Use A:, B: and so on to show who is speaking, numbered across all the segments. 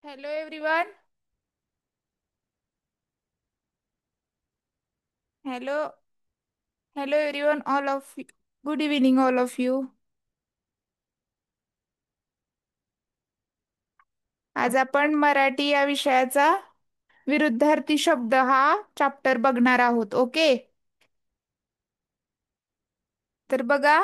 A: Hello everyone. Hello. Hello everyone. All of you. Good evening all of you. आज आपण मराठी या विषयाचा विरुद्धार्थी शब्द हा चॅप्टर बघणार आहोत. ओके. तर बघा.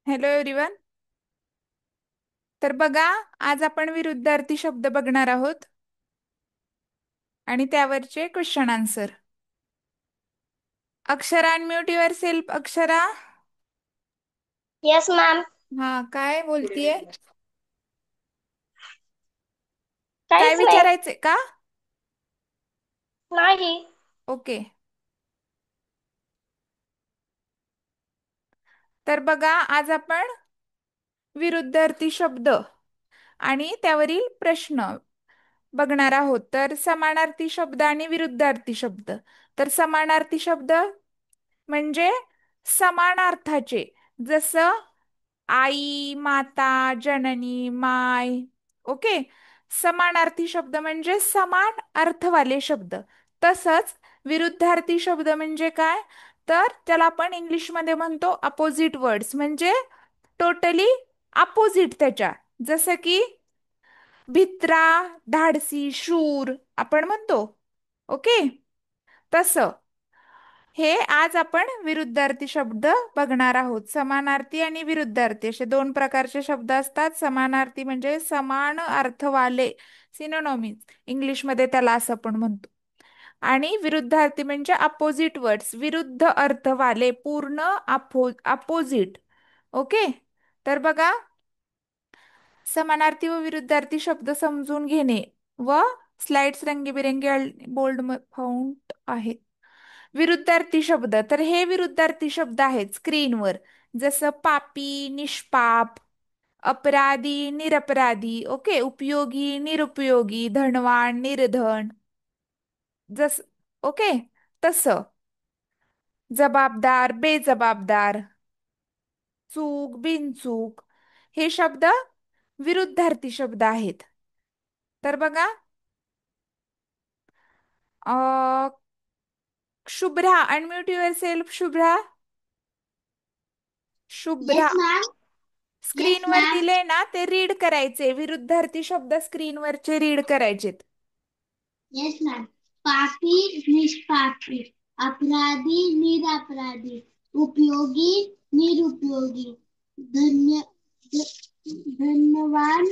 A: Hello everyone. तर बघा, आज आपण विरुद्धार्थी शब्द बघणार आहोत आणि त्यावरचे question answer. Akshara, unmute your self. Akshara.
B: Yes ma'am.
A: हा, काय बोलतीये? काय
B: काहीच नाही.
A: विचारायचंय का?
B: नाही.
A: ओके. तर बघा, आज आपण विरुद्धार्थी शब्द आणि त्यावरील प्रश्न बघणार आहोत. तर समानार्थी शब्द आणि विरुद्धार्थी शब्द. तर समानार्थी शब्द म्हणजे समान अर्थाचे, जसं आई, माता, जननी, माय. ओके. समानार्थी शब्द म्हणजे समान अर्थवाले शब्द. तसंच विरुद्धार्थी शब्द म्हणजे काय, तर त्याला आपण इंग्लिशमध्ये म्हणतो अपोजिट वर्ड्स, म्हणजे टोटली अपोजिट त्याच्या. जसं की भित्रा, धाडसी, शूर आपण म्हणतो. ओके. तसं हे आज आपण विरुद्धार्थी शब्द बघणार आहोत. समानार्थी आणि विरुद्धार्थी असे दोन प्रकारचे शब्द असतात. समानार्थी म्हणजे समान अर्थवाले, सिनोनॉमिज इंग्लिशमध्ये त्याला असं आपण म्हणतो. आणि विरुद्धार्थी म्हणजे अपोजिट वर्ड्स, विरुद्ध अर्थवाले, पूर्ण अपोजिट. ओके. तर बघा, समानार्थी व विरुद्धार्थी शब्द समजून घेणे व स्लाइड्स रंगीबेरंगी बोल्ड फाउंट आहेत. विरुद्धार्थी शब्द, तर हे विरुद्धार्थी शब्द आहेत स्क्रीनवर. जसं पापी, निष्पाप, अपराधी, निरपराधी. ओके. उपयोगी, निरुपयोगी, धनवान, निर्धन. जस ओके. तसं जबाबदार, बेजबाबदार, चूक, बिनचूक हे शब्द विरुद्धार्थी शब्द आहेत. तर बघा, Shubhra, unmute your self. Shubhra. Shubhra.
B: Yes ma'am. Yes
A: स्क्रीनवर
B: मॅम.
A: दिले ना, ते रीड करायचे. विरुद्धार्थी शब्द स्क्रीनवरचे रीड करायचेत.
B: Yes ma'am. पापी, निष्पापी, अपराधी, निरपराधी, उपयोगी, निरुपयोगी, धन्य धन्यवान,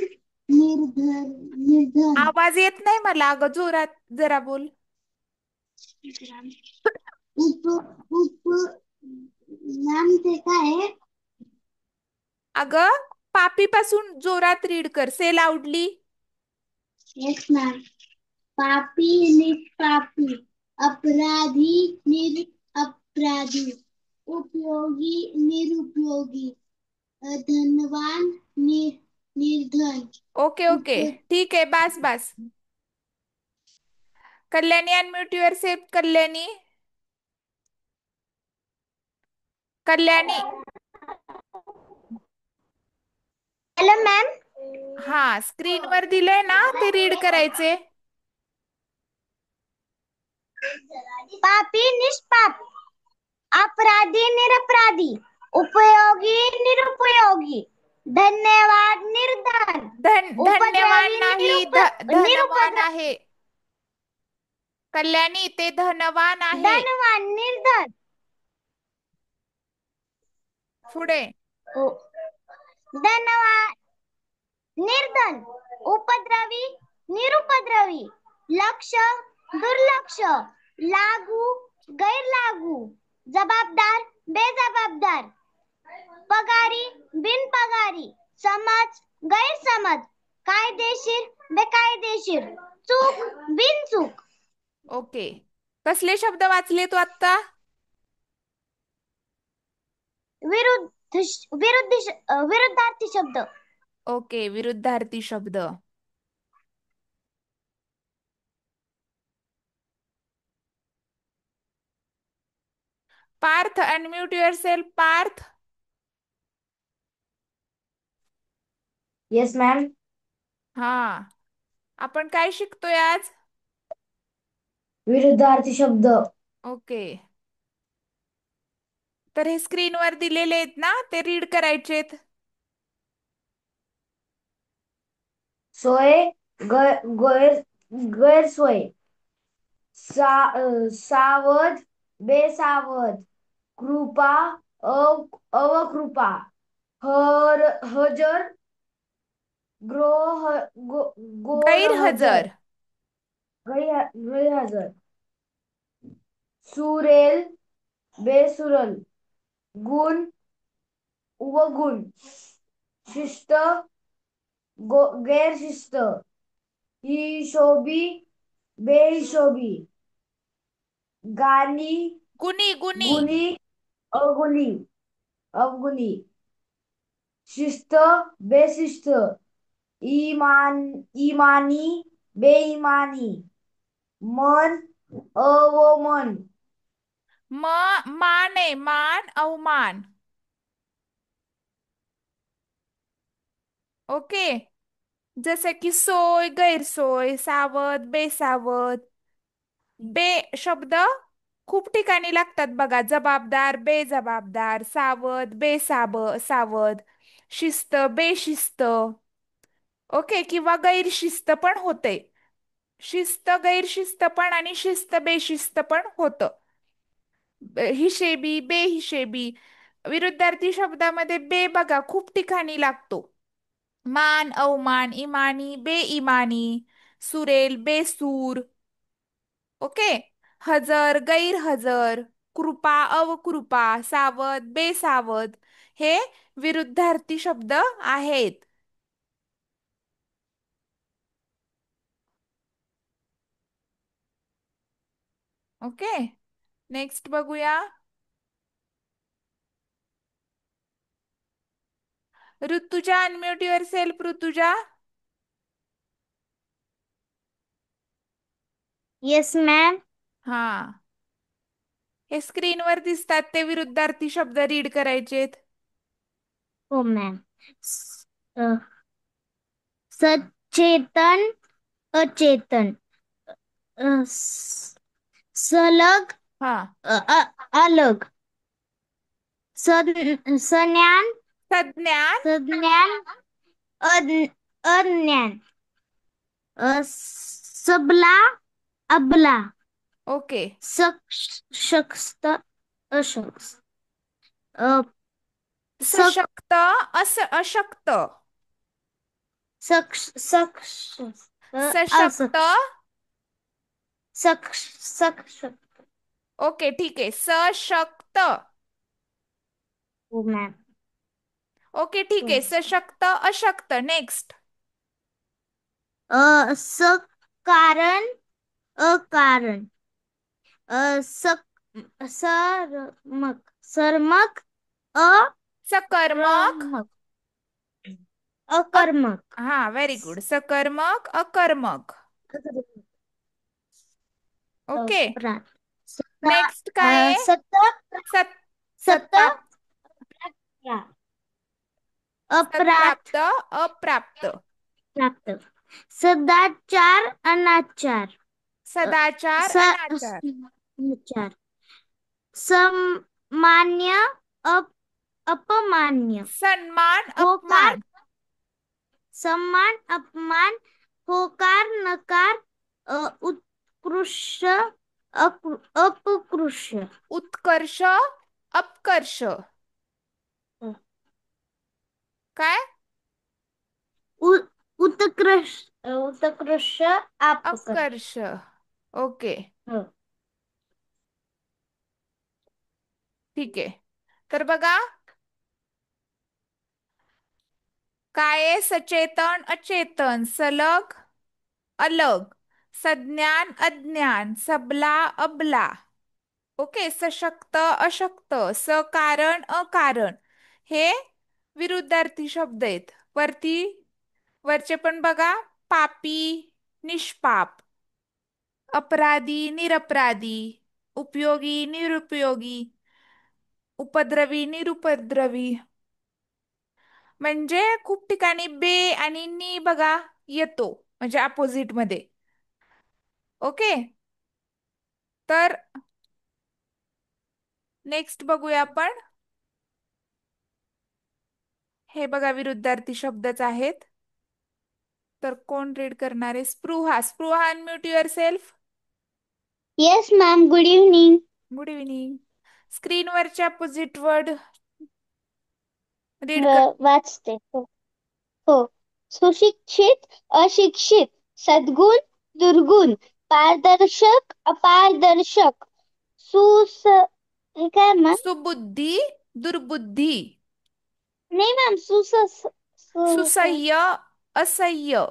B: निर्धन.
A: आवाज येत नाही मला, अगं जोरात जरा बोल.
B: उप उप मॅम ते काय आहे?
A: अगं, पापी पासून जोरात रीड कर. से लाऊडली.
B: Yes ma'am. पापी, निष्पापी, अपराधी, निरपराधी, उपयोगी, निरुपयोगी, धनवान, निर्धन.
A: ओके
B: उप
A: ओके, ठीक आहे. बास बास. Kalyani, unmute yourself. Kalyani. Kalyani.
B: Hello ma'am.
A: हा, स्क्रीनवर दिलंय ना, ते रीड करायचे.
B: पापी, निष्पाप, अपराधी, निरपराधी, उपयोगी, निरुपयोगी, धन्यवाद, निर्धन,
A: धन्यवान
B: उपद्रवी,
A: नाही, धनवान
B: निरुपद्रवी,
A: आहे. कल्याणी, ते धनवान आहे.
B: धनवान, निर्धन.
A: पुढे.
B: धनवान, निर्धन, उपद्रवी, निरुपद्रवी, लक्ष, दुर्लक्ष, लागू, गैरलागू, जबाबदार, बेजबाबदार, पगारी, बिनपगारी, समज, गैरसमज, कायदेशीर, बेकायदेशीर, चूक बिनचूक.
A: ओके. कसले शब्द वाचले तू आत्ता?
B: विरुद्धार्थी शब्द.
A: ओके, विरुद्धार्थी शब्द. Parth, unmute yourself Parth.
C: Yes ma'am.
A: हा, आपण काय शिकतोय आज?
C: विरुद्धार्थी शब्द.
A: ओके. तर हे स्क्रीनवर दिलेले आहेत ना, ते रीड करायचेत.
C: सोय, गैर गैरसोय. सावध, बेसावध. कृपा, अवकृपा. हजर, गोरहजर.
A: गैरहजर.
C: गैरहजर. सुरेल, बेसुरल. गुण, अवगुण. शिस्त, गैरशिस्त. हिशोबी, बेहिशोबी. गाली,
A: गुणी गुणी.
C: गुणी, अवगुणी. अवगुणी. शिस्त, बेशिस्त. इमानी, बेईमानी. मन, अवमान.
A: मान आहे, मान अवमान. ओके. जसे की सोय, गैरसोय, सावध, बेसावध. बे शब्द खूप ठिकाणी लागतात बघा. जबाबदार, बेजबाबदार. सावध, सावध. शिस्त, बेशिस्त. ओके, किंवा गैरशिस्त पण होते. शिस्त, गैरशिस्त पण आणि शिस्त, बेशिस्त पण होतं. हिशेबी, बेहिशेबी. विरुद्धार्थी शब्दामध्ये बे बघा खूप ठिकाणी लागतो. मान, अवमान, इमानी, बेईमानी. सुरेल, बेसूर. ओके. हजर, गैरहजर. कृपा, अवकृपा. सावध, बेसावध. हे विरुद्धार्थी शब्द आहेत. ओके. नेक्स्ट बघूया. Rutuja, unmute your self Rutuja.
B: Yes ma'am.
A: हा, हे स्क्रीनवर दिसतात ते विरुद्धार्थी शब्द रीड करायचेत.
B: हो मॅम. सचेतन, अचेतन. सलग,
A: हा.
B: अलग. सज्ञान,
A: सज्ञान.
B: संज्ञान, अज्ञान. सबला, अबला.
A: ओके.
B: शख्स, अशख्स. अ, सक
A: सशक्त, अशक्त.
B: सक्ष,
A: सशक्त.
B: असक्ष. सक्ष.
A: ओके, ठीक आहे. सशक्त.
B: हो मॅम.
A: ओके, ठीक आहे. सशक्त, अशक्त. नेक्स्ट.
B: सकारण, अकारण. सक सरमक, सरमक.
A: सकर्मक.
B: अक्रमक,
A: अ
B: अकर्मक.
A: हा, व्हेरी गुड. सकर्मक, अकर्मक. ओके.
B: प्रात.
A: नेक्स्ट काय आहे?
B: सत,
A: सत
B: सत,
A: सत्ताप
B: अपराध.
A: सत्प्राप्त, अप्राप्त.
B: प्राप्त. सदाचार, अनाचार.
A: सदाचार, अनाचार.
B: अनाचार. सम्मान्य, अपमान्य.
A: सन्मान,
B: होकार,
A: अपमान.
B: सम्मान, अपमान. होकार, नकार. उत्कृष्ट, अपकृष्ट.
A: उत्कर्ष, अपकर्ष. काय?
B: उत्कृष्ट, अपकर्ष.
A: अपकर्ष. ओके, ठीक आहे. तर बघा काय आहे? सचेतन, अचेतन. सलग, अलग. सज्ञान अज्ञान, सबला अबला. ओके, सशक्त अशक्त, सकारण अकारण. हे विरुद्धार्थी शब्द आहेत. वरचे पण बघा. पापी, निष्पाप. अपराधी, निरपराधी. उपयोगी, निरुपयोगी. उपद्रवी, निरुपद्रवी. म्हणजे खूप ठिकाणी बे आणि नी बघा येतो, म्हणजे अपोजिट मध्ये. ओके, तर नेक्स्ट बघूया आपण. हे बघा विरुद्धार्थी शब्दच आहेत. तर कोण रीड करणार आहे? Spruha. Spruha, unmute yourself.
B: Yes ma'am, good evening.
A: Good evening. स्क्रीनवरचे अपोजिट वर्ड रीड कर.
B: वाचते. हो हो. सुशिक्षित, अशिक्षित, सद्गुण, दुर्गुण, पारदर्शक, अपारदर्शक, हे काय मॅम?
A: सुबुद्धी, दुर्बुद्धी.
B: नाही मॅम,
A: सुसह्य, असह्य.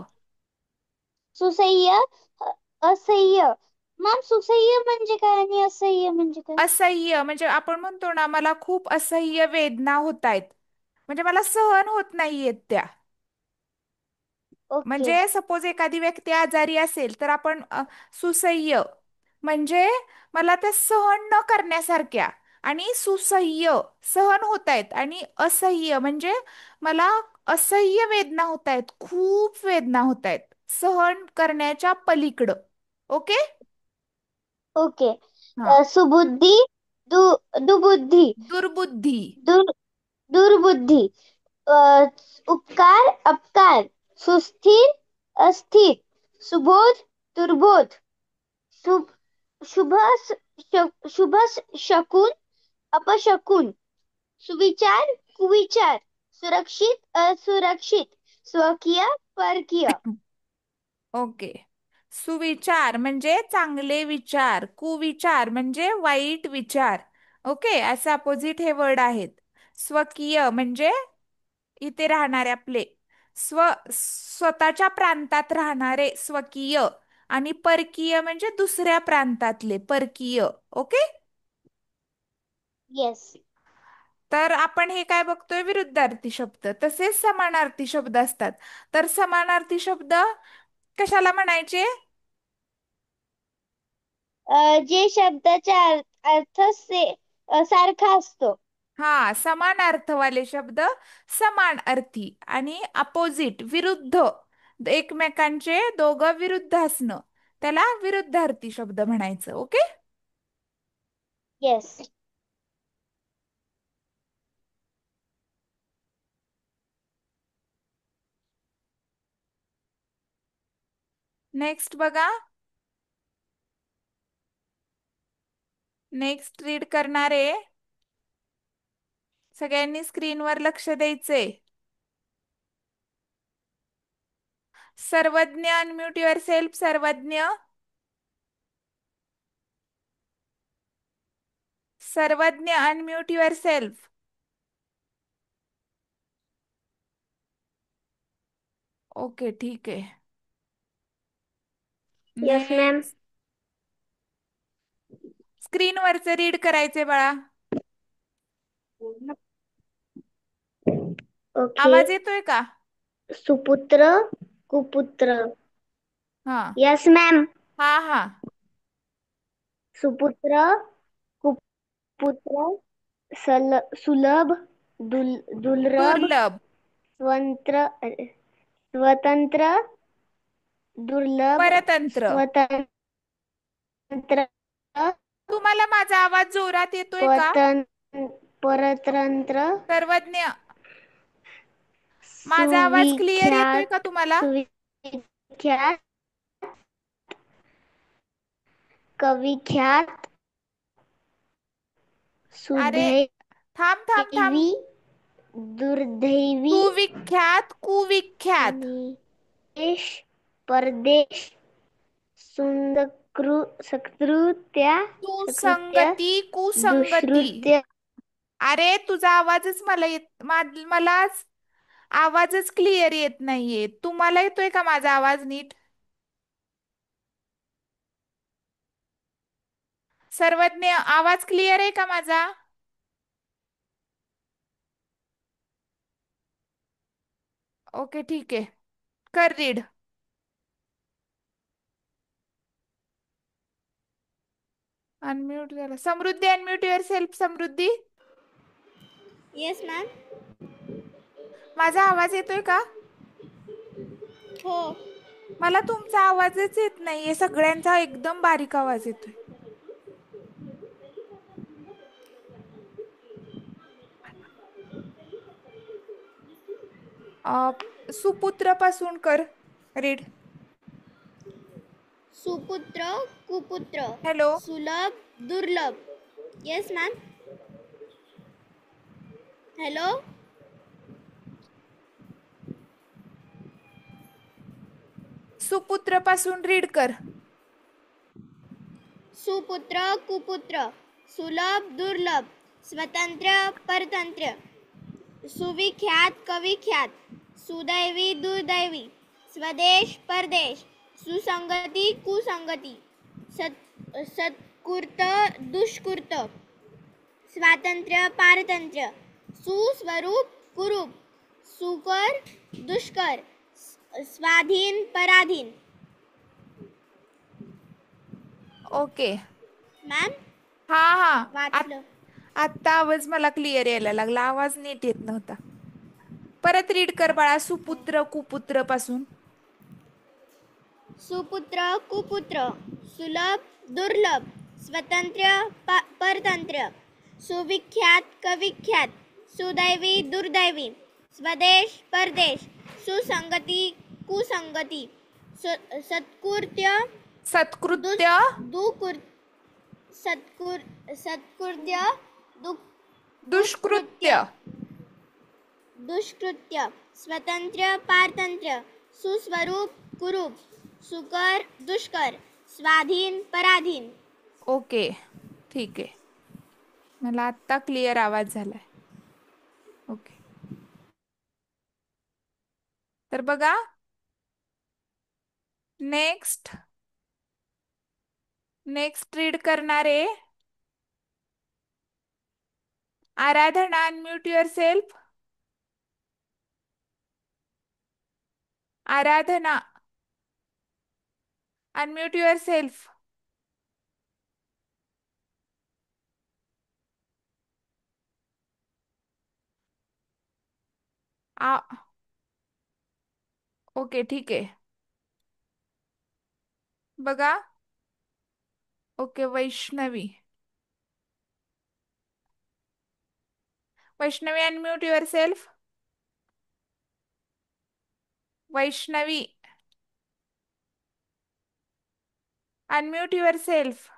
B: सुसह्य, असह्य. मॅम, सुसह्य म्हणजे काय आणि असह्य म्हणजे काय?
A: असह्य म्हणजे आपण म्हणतो ना, मला खूप असह्य वेदना होत आहेत, म्हणजे मला सहन होत नाहीयेत त्या.
B: ओके
A: म्हणजे सपोज एखादी व्यक्ती आजारी असेल तर आपण सुसह्य म्हणजे मला त्या सहन न करण्यासारख्या. आणि सुसह्य सहन होत आहेत, आणि असह्य म्हणजे मला असह्य वेदना होत आहेत, खूप वेदना होत आहेत, सहन करण्याच्या पलीकडं. ओके.
B: ओके.
A: हा.
B: सुबुद्धी, दुबुद्धी,
A: दुर्बुद्धी.
B: दुर्बुद्धी, उपकार, अपकार, सुस्थिर, अस्थिर, सुबोध, दुर्बोध, शुभ, शुभ, शुभ शकून, अपशकुन, सुविचार, कुविचार, सुरक्षित, असुरक्षित, स्वकीय, परकीय.
A: ओके. सुविचार म्हणजे चांगले विचार, कुविचार म्हणजे वाईट विचार. ओके, असे अपोजिट हे वर्ड आहेत. स्वकीय म्हणजे इथे राहणारे आपले, स्वतःच्या प्रांतात राहणारे स्वकीय. आणि परकीय म्हणजे दुसऱ्या प्रांतातले परकीय. ओके.
B: येस.
A: तर आपण हे काय बघतोय? विरुद्धार्थी शब्द. तसेच समानार्थी शब्द असतात. तर समानार्थी शब्द कशाला म्हणायचे?
B: जे शब्दाचा अर्थ सारखा असतो.
A: हा, समान अर्थवाले शब्द समान अर्थी. आणि अपोजिट विरुद्ध, एकमेकांचे दोघं विरुद्ध असणं, त्याला विरुद्धार्थी शब्द म्हणायचं. ओके.
B: येस.
A: नेक्स्ट बघा. नेक्स्ट रीड करणारे सगळ्यांनी स्क्रीनवर लक्ष द्यायचे. सर्वज्ञ, अनम्यूट युअर सेल्फ. सर्वज्ञ. सर्वज्ञ, अनम्यूट युअर सेल्फ. ओके, ठीक आहे.
B: Yes ma'am.
A: नेक्स्ट. स्क्रीनवरचे रीड करायचे बाळा.
B: ओके.
A: आवाज येतोय का?
B: सुपुत्र, कुपुत्र.
A: हा
B: यस मॅम.
A: हा हा.
B: सुपुत्र, कुपुत्र, सुलभ, दुर्लभ,
A: दुर्लभ.
B: स्वतंत्र, दुर्लभ,
A: परतंत्र.
B: स्वतंत्र,
A: तुम्हाला माझा आवाज जोरात येतोय का?
B: परतंत्र,
A: सर्वज्ञ, माझा आवाज क्लिअर येतोय का
B: सुविख्यात,
A: तुम्हाला?
B: सुविख्यात, कविख्यात,
A: अरे, थांब थांब थांब.
B: सुदैवी, दुर्दैवी,
A: सुविख्यात, कुविख्यात.
B: आणि देश, परदेश, सकृत्या,
A: सुसंगती, कुसंगती.
B: दुष्कृत्य.
A: अरे, तुझा आवाजच मला मलाच आवाजच क्लिअर येत नाहीये. तुम्हाला येतोय का माझा आवाज नीट? सर्वज्ञ, आवाज क्लिअर आहे का माझा? ओके, ठीक आहे. कर रीड. अनम्यूट झाला. Samruddhi, unmute yourself. Samruddhi,
B: yes ma'am.
A: माझा आवाज येतोय का?
B: हो.
A: मला तुमचा आवाजच येत नाहीये. सगळ्यांचा एकदम बारीक आवाज येतोय. अ, सुपुत्र पासून कर रीड.
B: सुपुत्र कुपुत्र
A: हॅलो.
B: सुलभ दुर्लभ. Yes ma'am. हॅलो.
A: सुपुत्र पासून रीड कर.
B: सुपुत्र कुपुत्र सुलभ दुर्लभ स्वतंत्र परतंत्र सुविख्यात कविख्यात सुदैवी दुर्दैवी स्वदेश परदेश सुसंगती कुसंगती सत्कृत दुष्कृत स्वातंत्र्य पारतंत्र्य सुस्वरूप कुरूप सुकर दुष्कर स्वाधीन पराधीन.
A: ओके.
B: मॅम
A: हा हा.
B: वाचलं.
A: आत्ता आवाज मला क्लिअर यायला लागला. आवाज नीट येत नव्हता. परत रीड कर बाळा, सुपुत्र कुपुत्र पासून.
B: सुपुत्र कुपुत्र सुलभ दुर्लभ स्वतंत्र परतंत्र सुविख्यात कविख्यात सुदैवी दुर्दैवी स्वदेश परदेश सुसंगती कुसंगती सत्कृत्य
A: सत्कृत्य
B: दुकृ सत्कृत्य
A: दुष्कृत्य.
B: दुष्कृत्य स्वतंत्र पारतंत्र्य सुस्वरूप कुरूप सुकर दुष्कर स्वाधीन पराधीन.
A: ओके, ठीक आहे. मला आत्ता क्लिअर आवाज झालाय. ओके. तर बघा, नेक्स्ट रीड करणारे Aradhana. Unmute yourself. Aradhana, unmute yourself. Okay, ठीक आहे. बघा. Okay, Vaishnavi. Vaishnavi, unmute yourself. Vaishnavi, unmute yourself.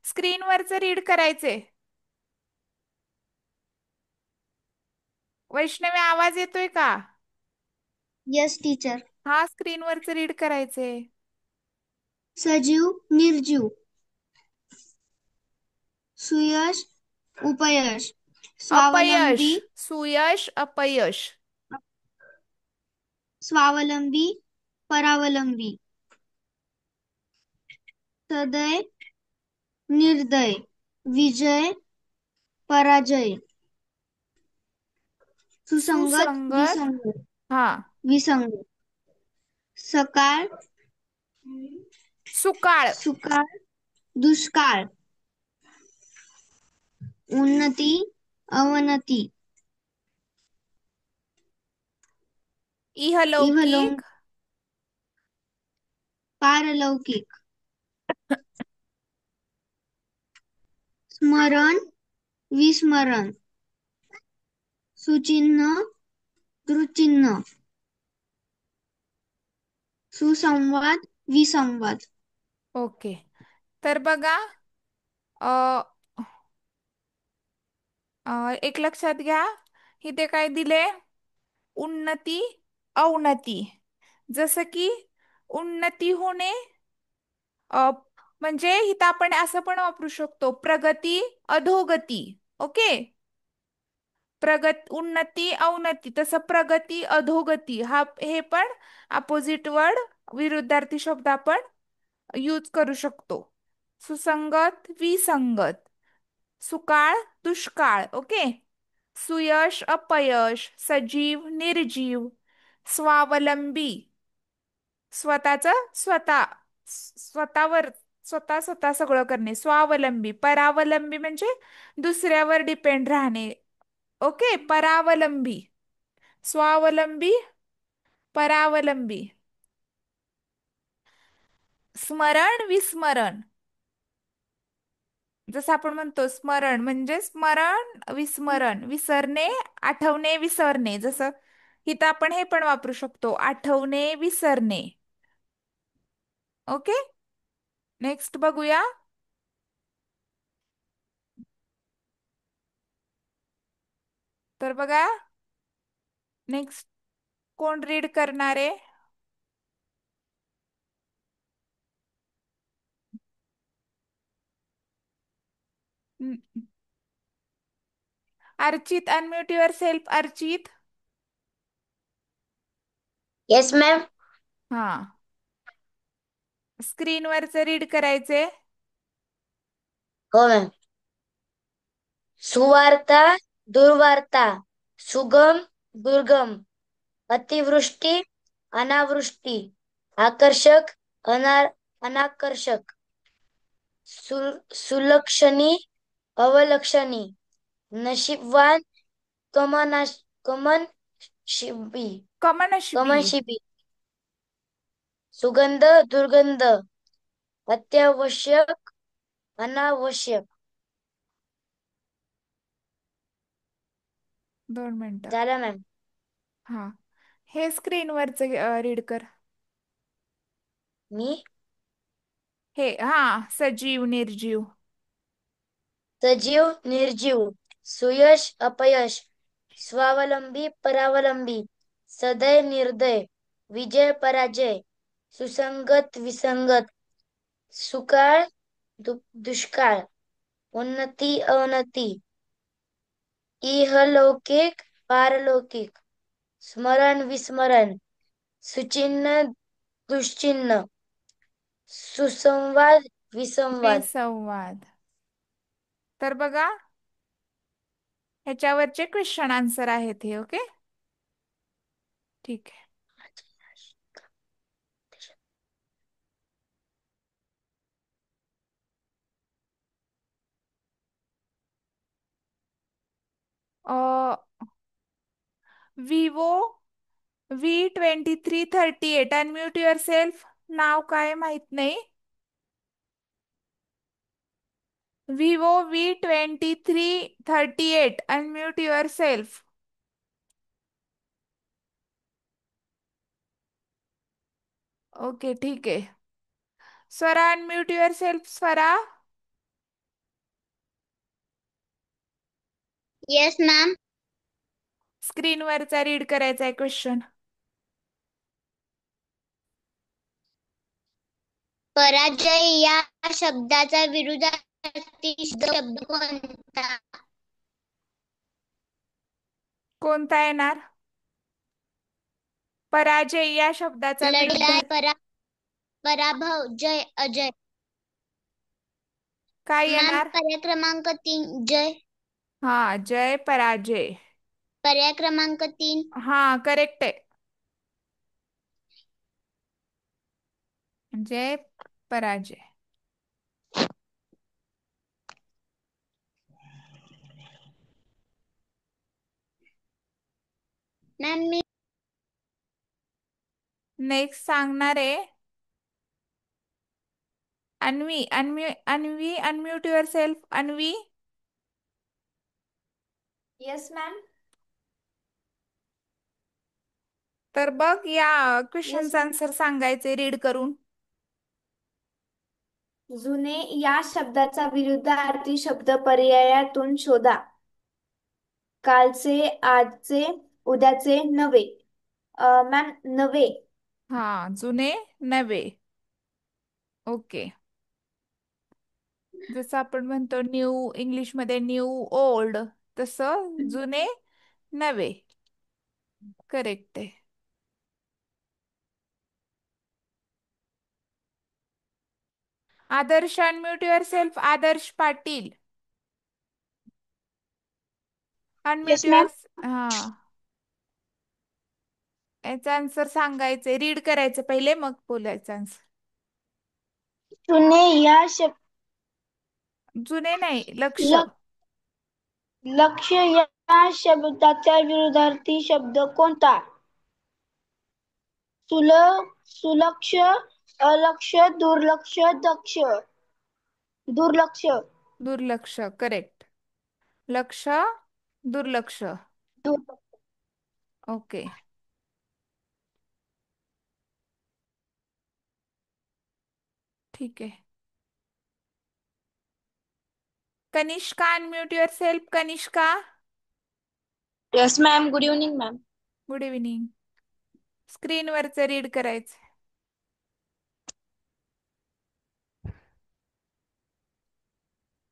A: स्क्रीनवरच रीड करायचे. वैष्णवी, आवाज येतोय का?
B: Yes teacher.
A: हा, स्क्रीनवरच रीड करायचे.
B: सजीव निर्जीव सुयश उपयश
A: अपयश,
B: स्वावलंबी
A: सुयश, अपयश.
B: स्वावलंबी परावलंबी सदय निर्दय विजय पराजय सुसंगत
A: सुसंगत.
B: विसंगत
A: हा.
B: विसंगत सकाळ
A: सुकाळ.
B: सुकाळ दुष्काळ उन्नती अवनती
A: इहलौकिक.
B: पारलौकिक स्मरण विस्मरण सुचिन्ह दुर्चिन्ह सुसंवाद विसंवाद.
A: ओके. तर बघा, अ, एक लक्षात घ्या. इथे काय दिले? उन्नती, अवनती. जसं की उन्नती होणे, म्हणजे इथं आपण असं पण वापरू शकतो, प्रगती, अधोगती. ओके. उन्नती अवनती, तसं प्रगती अधोगती हे पण अपोजिट वर्ड, विरुद्धार्थी शब्द आपण यूज करू शकतो. सुसंगत विसंगत, सुकाळ दुष्काळ. ओके. सुयश अपयश, सजीव निर्जीव, स्वावलंबी स्वतःवर स्वतः स्वतः सगळं करणे, स्वावलंबी. परावलंबी म्हणजे दुसऱ्यावर डिपेंड राहणे. ओके. परावलंबी, स्वावलंबी, परावलंबी. स्मरण विस्मरण, जसं आपण म्हणतो स्मरण म्हणजे स्मरण विस्मरण, विसरणे आठवणे विसरणे. जसं इथं आपण हे पण वापरू शकतो, आठवणे विसरणे. ओके. नेक्स्ट बघूया. तर बघा, नेक्स्ट कोण रीड करणारे? Archit, unmute your self. Archit.
D: Yes ma'am.
A: हा, स्क्रीनवरच रीड करायचे.
D: हो मॅम. सुवार्ता दुर्वार्ता, सुगम दुर्गम, अतिवृष्टी अनावृष्टी, आकर्षक अनाकर्षक, सुलक्षणी अवलक्षणी, नशीबवान कमनशिबी
A: कमनशिबी.
D: कमनशिबी, सुगंध दुर्गंध, अत्यावश्यक अनावश्यक.
A: 2 मिनिटं.
D: झालं मॅम.
A: हा, हे स्क्रीनवरच रीड कर.
D: मी
A: हे हा, सजीव निर्जीव.
D: सजीव निर्जीव, सुयश अपयश, स्वावलंबी परावलंबी, सदय निर्दय, विजय पराजय, सुसंगत विसंगत, सुकाळ दुष्काळ, उन्नती अवनती, इहलौकिक पारलौकिक, स्मरण विस्मरण, सुचिन्ह दुश्चिन्ह, सुसंवाद विसंवाद.
A: विसंवाद. तर बघा, ह्याच्यावरचे क्वेश्चन आन्सर आहेत हे. ओके. ठीक आहे. Vivo V2338, unmute yourself. नाव काय माहित नाही. Vivo V2338, unmute yourself. Okay, ठीक आहे. Swara, unmute yourself. Swara.
B: Yes ma'am.
A: स्क्रीनवरचा रीड करायचा आहे क्वेश्चन.
B: पराजय या शब्दाचा विरुद्धार्थी शब्द कोणता?
A: कोणता येणार? पराजय या शब्दाचा
B: लढाई
A: विरुद्धार्थी
B: पराभव, जय अजय.
A: काय
B: मॅम,
A: येणार?
B: पर्याय क्रमांक 3 जय.
A: हा, जय पराजय.
B: पर्याय क्रमांक 3.
A: हा, करेक्ट आहे. जय पराजय.
B: मॅम, मी
A: नेक्स्ट सांगणार आहे Anvi. Anvi, unmute your self. Anvi.
C: Yes ma'am.
A: तर बघ, या क्वेश्चनचा
C: ma'am.
A: आन्सर सांगायचे रीड करून.
C: जुने या शब्दाचा विरुद्धार्थी शब्द पर्यायातून शोधा. कालचे, आजचे, उद्याचे, नवे. मॅम, नवे.
A: हा, जुने नवे. ओके. जसं आपण म्हणतो न्यू, इंग्लिशमध्ये न्यू ओल्ड, तसं जुने नव्हे. करेक्ट आहे. Adarsh, unmute yourself. Adarsh Patil, unmute
B: yes ma'am.
A: Your. हा, याचा आन्सर सांगायचंय, रीड करायचं पहिले, मग बोलायचं आन्सर.
B: जुने या शब्द
A: जुने नाही, लक्ष.
B: लक्ष या शब्दाचा विरुद्धार्थी शब्द कोणता? सुलक्ष, अलक्ष, दुर्लक्ष, दुर्लक्ष.
A: दुर्लक्ष. करेक्ट. लक्ष, दुर्लक्ष. ओके. ठीक आहे. Kanishka, unmute yourself. Kanishka,
B: yes ma'am. Good evening ma'am.
A: Good evening. स्क्रीनवरचं रीड करायचं.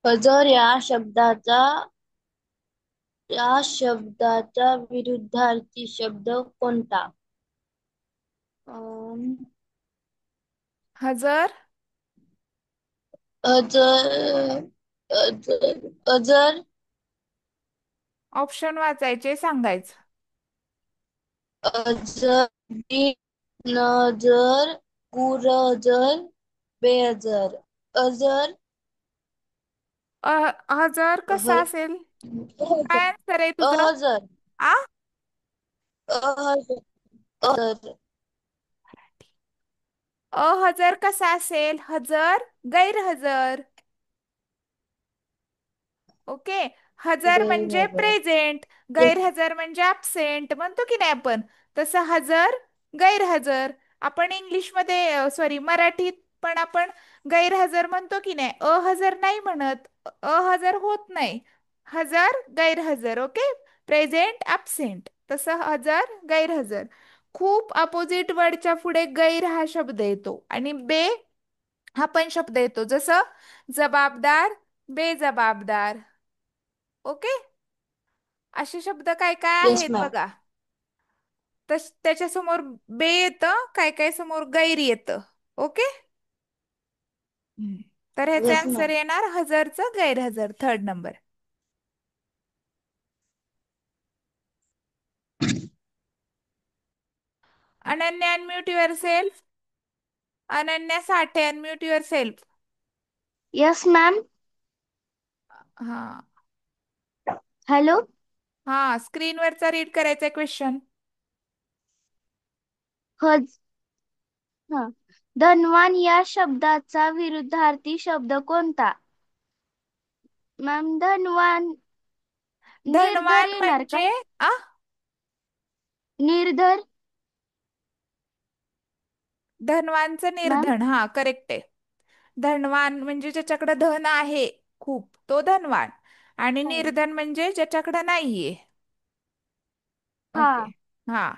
D: हजर या शब्दाचा विरुद्धार्थी शब्द कोणता?
A: हजर,
D: अजर अजर
A: ऑप्शन वाचायचे, सांगायचं.
D: अजर, नजर, गुरजर, बेअजर. अजर,
A: हजर कसा असेल? काय आन्सर आहे तुझं?
D: अहजर,
A: आ,
D: अहजर, अहजर.
A: अहजर कसा असेल? हजर, गैरहजर. ओके. हजर म्हणजे
D: गैरहजर.
A: प्रेझेंट, गैरहजर म्हणजे ॲबसेंट म्हणतो की नाही आपण, तसं हजर, गैरहजर. आपण इंग्लिशमध्ये, सॉरी, मराठीत पण आपण गैरहजर म्हणतो की नाही, अहजर नाही म्हणत. अहजर होत नाही. हजर, गैरहजर. ओके. प्रेझेंट, ॲबसेंट, तसं हजर, गैरहजर. खूप अपोजिट वर्डच्या पुढे गैर हा शब्द येतो आणि बे हा पण शब्द येतो, जसं जबाबदार, बेजबाबदार. ओके. असे शब्द काय काय
D: येस
A: आहेत
D: मॅम.
A: बघा. त्याच्यासमोर बे येतं, काय काय समोर गैर येतं. ओके. तर ह्याचे
D: येस
A: आन्सर
D: मॅम.
A: येणार हजरचं, गैरहजर, third number. Ananya, unmute your self. Ananya Sathe, unmute yourself.
B: Yes ma'am.
A: हा,
B: हॅलो.
A: हा, स्क्रीनवरचा रीड करायचा क्वेश्चन.
B: हज हा. धनवान या शब्दाचा विरुद्धार्थी शब्द कोणता? मॅम, धनवान निर्धर
A: धनवान
B: येणार का?
A: म्हणजे आ,
B: निर्धर.
A: धनवानचं
B: मॅम.
A: निर्धन. हा, करेक्ट आहे. धनवान म्हणजे ज्याच्याकडे धन आहे खूप, तो धनवान. आणि निर्धन म्हणजे ज्याच्याकडे नाहीये. ओके.
B: हा.
A: हा,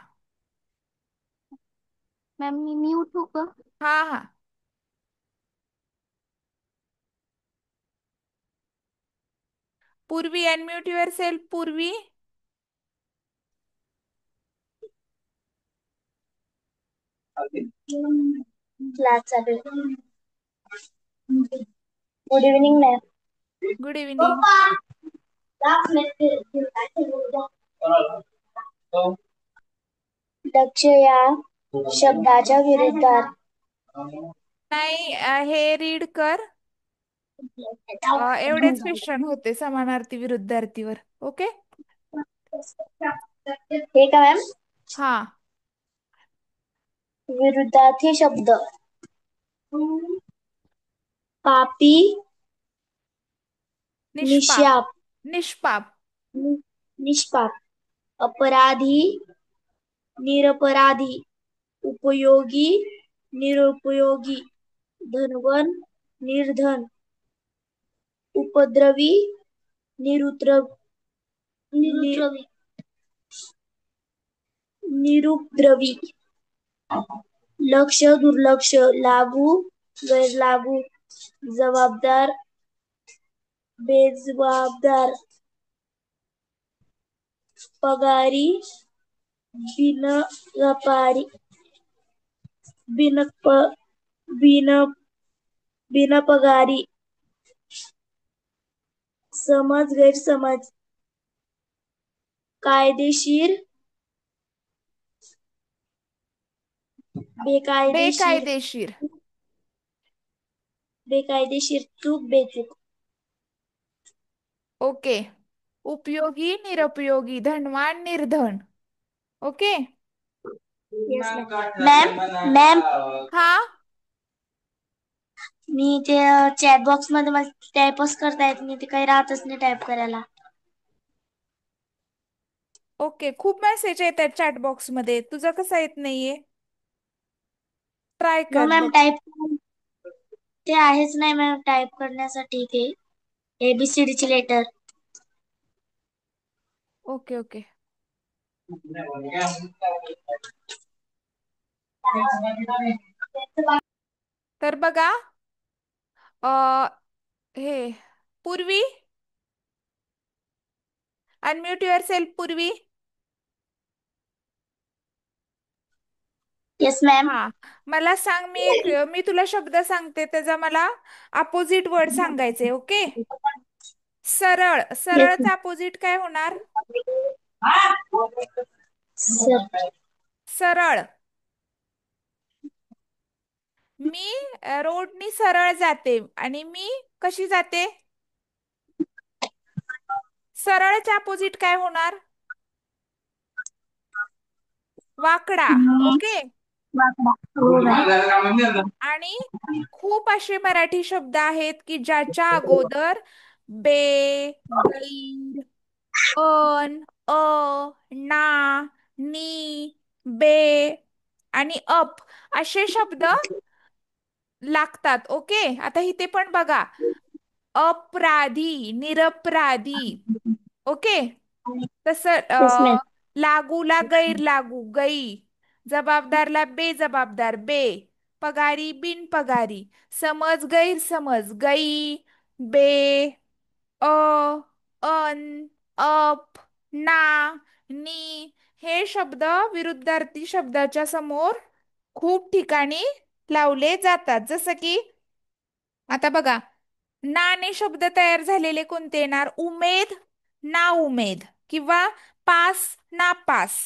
B: मॅम, मी म्यूट होऊ का?
A: हा, हा. पूर्वी, अनम्यूट युअर सेल्फ. पूर्वी,
B: क्लास चालू आहे. Good evening ma'am.
A: Good evening.
B: लक्ष या शब्दाच्या विरुद्धात
A: नाही, हे रीड कर. एवढेच क्वेश्चन होते समानार्थी विरुद्धार्थीवर. ओके.
B: हे का मॅम?
A: हा,
B: विरुद्धार्थी शब्द. पापी,
A: निष्पाप.
B: निशाप,
A: निष्पाप.
B: निष्पाप, अपराधी, निरपराधी, उपयोगी, निरुपयोगी, धनवन, निर्धन, उपद्रवी, निरुपद्रवी, लक्ष, दुर्लक्ष, लागू, गैरलागू, जबाबदार, बेजबाबदार, पगारी, बिनव्यापारी, बिनप बिन बिनपगारी, समज गैरसमज, कायदेशीर, बेकायदेशीर,
A: बेकायदेशीर.
B: बेकायदेशीर, चूक, बेचूक.
A: ओके. उपयोगी, निरुपयोगी, धनवान, निर्धन. ओके.
B: मॅम मॅम
A: हा.
B: मी ते चॅट बॉक्स मध्ये मला टाइपच करता येत नाही, ते काही राहतच नाही टाइप करायला.
A: ओके. खूप मेसेज येत आहेत चॅट बॉक्स मध्ये, तुझं कसं येत नाहीये? ट्राय
B: नो
A: कर
B: मॅम
A: बघ.
B: टाइप ते आहेच नाही मॅम टाइप करण्यासाठी ते ABCD ची लेटर.
A: Okay okay. तर बघा, अ हे पूर्वी, अनम्यूट युअर सेल्फ पूर्वी.
B: Yes ma'am.
A: हा, मला सांग, मी तुला शब्द सांगते, त्याचा मला अपोजिट वर्ड सांगायचे. ओके. सरळ,
B: येस
A: सरळचा अपोजिट काय होणार?
B: सर.
A: सरळ. मी रोडनी सरळ जाते, आणि मी कशी जाते? सरळच्या अपोजिट काय होणार? वाकडा. ओके. आणि खूप असे मराठी शब्द आहेत की ज्याच्या अगोदर बे, गैर, अन, ना, नी, बे आणि अप असे शब्द लागतात. ओके. आता इथे पण बघा, अपराधी, निरपराधी. ओके. तसं
B: येस मॅम.
A: लागूला गैर लागू, गई. जबाबदारला बेजबाबदार, बे. पगारी, बिनपगारी. समज गैरसमज, गई, बे, अ, अन, अप, ना, नी. हे शब्द विरुद्धार्थी शब्दाच्या समोर खूप ठिकाणी लावले जातात. जसं की आता बघा, ना ने शब्द तयार झालेले कोणते येणार? उमेद, ना उमेद, किंवा पास, नापास,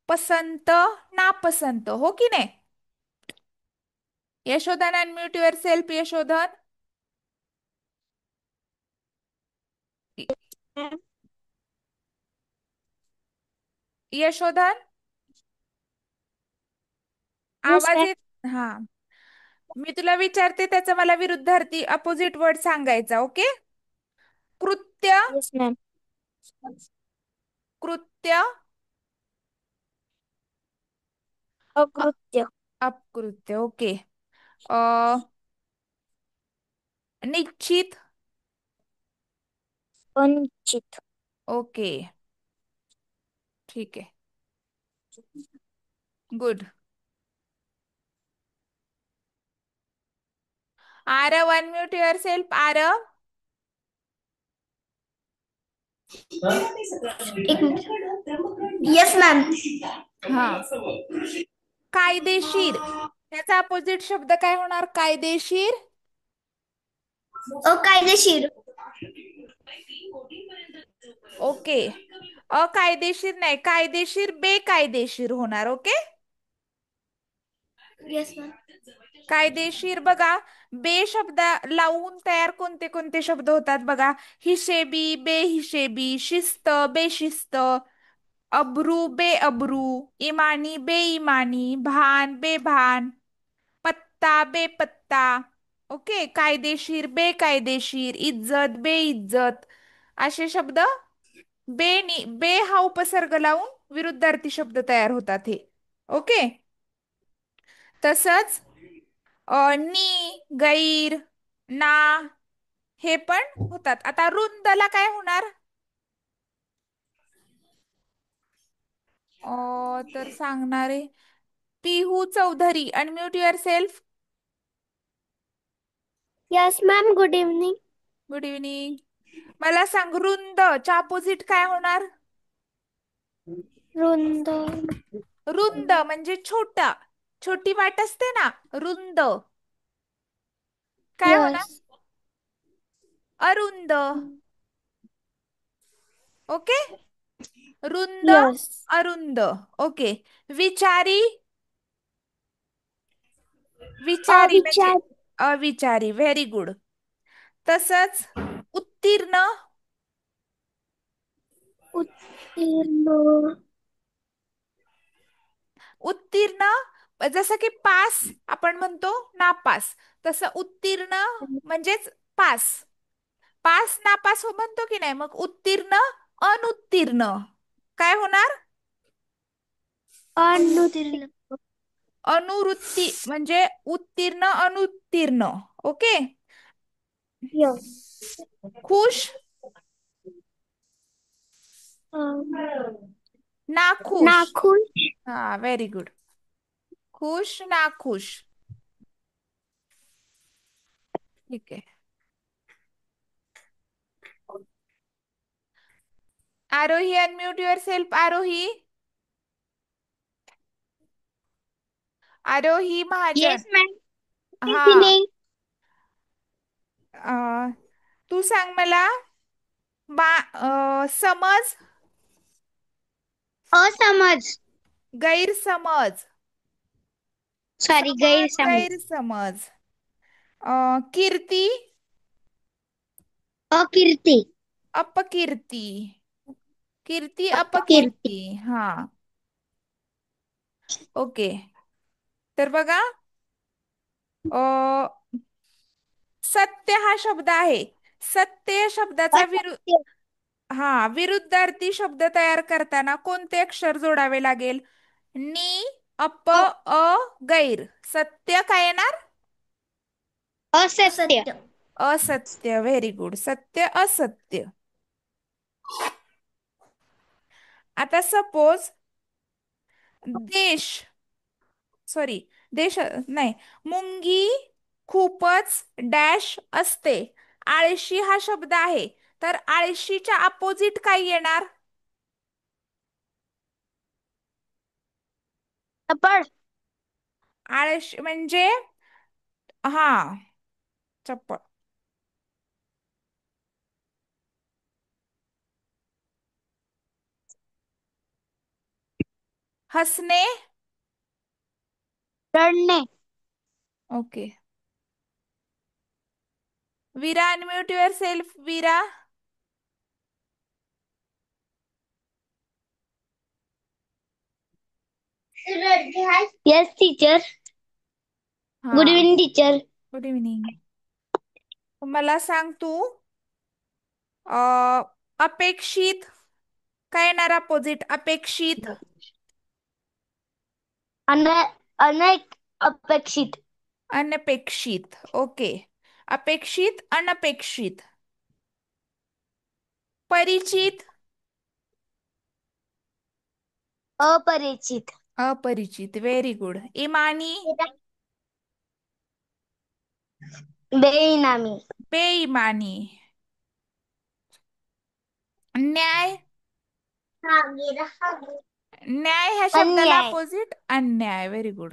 A: पसंत, नापसंत. हो की नाही? Yashodhan, unmute your self. Yashodhan. Yashodhan,
B: yes
A: आवाज
B: मॅम.
A: येत. हा, मी तुला विचारते, त्याचा मला विरुद्धार्थी अपोजिट वर्ड सांगायचा. ओके. कृत्य,
B: येस मॅम.
A: कृत्य, अ-
B: अकृत्य,
A: अपकृत्य. ओके. अ निश्चित.
B: अनिश्चित,
A: ओके. ठीक आहे. Good. Aarav, unmute your self. Aarav.
C: एक मिनिट. Yes ma'am.
A: हा. कायदेशीर, त्याचा अपोजिट शब्द काय होणार? कायदेशीर.
C: अकायदेशीर.
A: ओके. अकायदेशीर नाही, कायदेशीर बेकायदेशीर होणार. ओके.
C: Yes ma'am.
A: कायदेशीर बघा, बे शब्द लावून तयार कोणते कोणते शब्द होतात बघा? हिशेबी, बेहिशेबी, शिस्त, बेशिस्त, अब्रू, बेअब्रू, इमानी, बेईमानी, भान, बेभान, पत्ता, बेपत्ता. ओके. कायदेशीर, बेकायदेशीर, इज्जत, बेइज्जत, असे शब्द बे हा उपसर्ग लावून विरुद्धार्थी शब्द तयार होतात हे. ओके. तसंच नी, गैर, ना, हे पण होतात. आता रुंदला काय होणार? तर सांगणारे Pihu Chaudhary, unmute yourself.
B: Yes ma'am. Good evening.
A: Good evening. मला सांग, रुंद च्या अपोजिट काय होणार?
B: रुंद.
A: रुंद म्हणजे छोटा, छोटी वाट असते ना, रुंद. काय होणार?
B: यस.
A: अरुंद. ओके. रुंद,
B: यस.
A: अरुंद. ओके. विचारी. विचारी म्हणजे
B: अविचार.
A: अविचारी. Very good. तसंच उत्तीर्ण.
B: उत्तीर्ण.
A: उत्तीर्ण जसं की पास आपण म्हणतो नापास, तसं उत्तीर्ण म्हणजेच पास. पास नापास हो म्हणतो की नाही, मग उत्तीर्ण अनुत्तीर्ण काय होणार?
B: अनुत्तीर्ण.
A: अनुवृत्ती म्हणजे उत्तीर्ण अनुत्तीर्ण. ओके.
B: यस.
A: खुश, नाखुश.
B: नाखुश.
A: हा, व्हेरी गुड. खुश, नाखुश. ठीक आहे. Aarohi, unmute yourself. Aarohi. Aarohi Mahajan.
B: Yes ma'am.
A: हा. अं, तू सांग मला. समज.
B: असमज.
A: गैरसमज.
B: सॉरी,
A: समज,
B: गैरसमज.
A: गैरसमज. कीर्ती,
B: अकीर्ती.
A: अपकीर्ती. कीर्ती,
B: अपकीर्ती.
A: अपकीर्ती. हा. ओके. तर बघा, सत्य हा शब्द आहे. सत्य या शब्दाचा
B: असत्य.
A: विरुद्धार्थी शब्द तयार करताना कोणते अक्षर जोडावे लागेल? नी, अप,
B: अ-
A: गैर. सत्य काय येणार?
B: असत्य.
A: असत्य. Very good. सत्य, असत्य. आता सपोज देश, सॉरी, देश नाही, मुंगी खूपच डॅश असते. आळशी हा शब्द आहे, तर आळशीच्या अपोजिट काय येणार?
B: चपळ.
A: आळशी म्हणजे हा, चप्पल. हसणे.
B: रडणे.
A: Okay. Veera, unmute yourself. Veera.
B: Yes teacher.
A: हा.
B: Good evening teacher.
A: Good evening. मला सांग तू, अपेक्षित काय येणार अपोजिट? अपेक्षित.
B: अनेक. अपेक्षित.
A: अनपेक्षित. ओके. अपेक्षित, अनपेक्षित. परिचित,
B: अपरिचित.
A: अपरिचित. Very good. इमानी,
B: बेईनामी.
A: बेईमानी. न्याय. न्याय ह्या शब्दाला
B: अन्याय.
A: अपोजिट अन्याय. Very good.